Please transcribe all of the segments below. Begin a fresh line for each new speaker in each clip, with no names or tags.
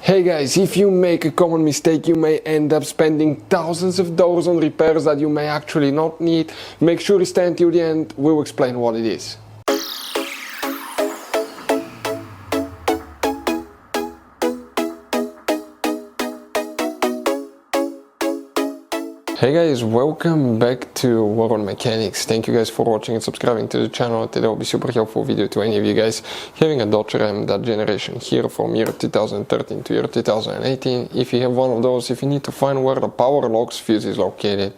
Hey guys, if you make a common mistake, you may end up spending thousands of dollars on repairs that you may actually not need. Make sure you stay until the end, we'll explain what it is. Hey guys, welcome back to War on Mechanics. Thank you guys for watching and subscribing to the channel. Today will be super helpful video to any of you guys having a Dodge Ram, that generation here from year 2013 to year 2018. If you have one of those, if you need to find where the power locks fuse is located,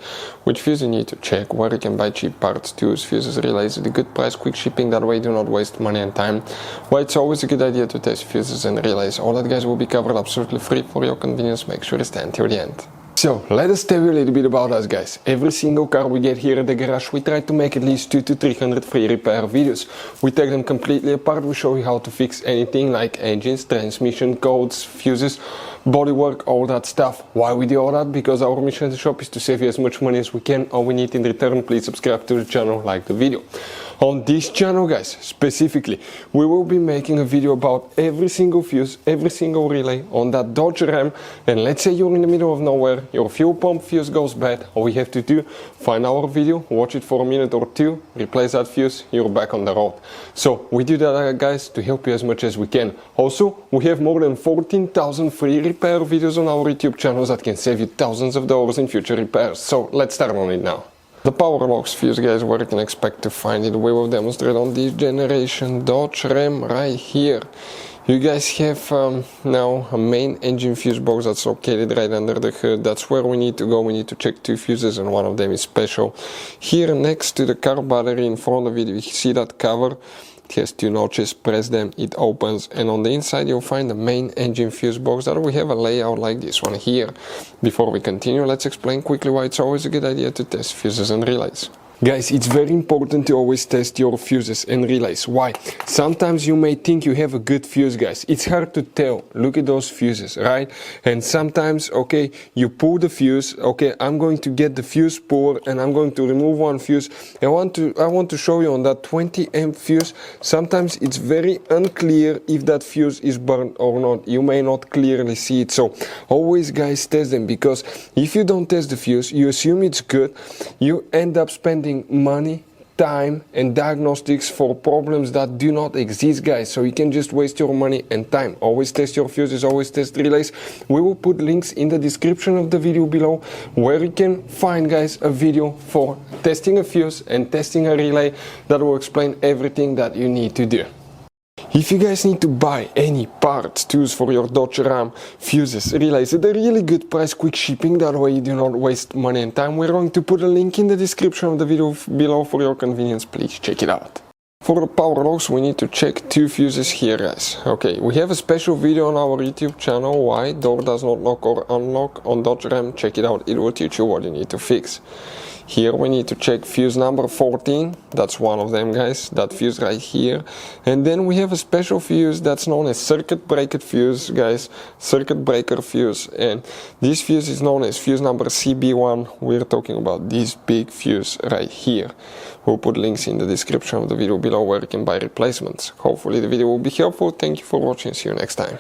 which fuse you need to check, where you can buy cheap parts, tools, fuses, relays, the good price, quick shipping, that way you do not waste money and time. Why it's always a good idea to test fuses and relays. All that guys will be covered absolutely free for your convenience. Make sure to stay until the end. So, let us tell you a little bit about us guys. Every single car we get here at the garage, we try to make at least 200 to 300 free repair videos. We take them completely apart, we show you how to fix anything like engines, transmission, codes, fuses, bodywork, all that stuff. Why we do all that? Because our mission at the shop is to save you as much money as we can. All we need in return, please subscribe to the channel, like the video. On this channel guys, specifically, we will be making a video about every single fuse, every single relay on that Dodge Ram. And let's say you're in the middle of nowhere, your fuel pump fuse goes bad, all we have to do, find our video, watch it for a minute or two, replace that fuse, you're back on the road. So we do that guys to help you as much as we can. Also, we have more than 14,000 free repair videos on our YouTube channels that can save you thousands of dollars in future repairs. So let's start on it now. The power locks fuse guys, where you can expect to find it, we will demonstrate on this generation Dodge Ram right here. You guys have now a main engine fuse box that's located right under the hood. That's where we need to go. We need to check two fuses and one of them is special. Here next to the car battery in front of it, you see that cover. It has two notches, press them, it opens, and on the inside you'll find the main engine fuse box that we have a layout like this one here. Before we continue, let's explain quickly why it's always a good idea to test fuses and relays. Guys, it's very important to always test your fuses and relays. Why? Sometimes you may think you have a good fuse, guys. It's hard to tell. Look at those fuses, right? And sometimes, okay, you pull the fuse. Okay, I'm going to get the fuse puller and I'm going to remove one fuse. I want to show you on that 20 amp fuse. Sometimes it's very unclear if that fuse is burned or not. You may not clearly see it. So always, guys, test them, because if you don't test the fuse, you assume it's good. You end up spending money, time and diagnostics for problems that do not exist guys, so you can just waste your money and time. Always test your fuses, always test relays. We will put links in the description of the video below where you can find guys a video for testing a fuse and testing a relay that will explain everything that you need to do. If you guys need to buy any parts, tools for your Dodge Ram, fuses, relays at a really good price, quick shipping, that way you do not waste money and time, we're going to put a link in the description of the video below for your convenience. Please check it out. For the power locks, we need to check two fuses here guys. Okay, we have a special video on our YouTube channel, why door does not lock or unlock on Dodge Ram. Check it out, it will teach you what you need to fix. Here we need to check fuse number 14, that's one of them guys, that fuse right here. And then we have a special fuse that's known as circuit breaker fuse guys, circuit breaker fuse. And this fuse is known as fuse number CB1. We're talking about this big fuse right here. We'll put links in the description of the video below where you can buy replacements. Hopefully the video will be helpful. Thank you for watching, see you next time.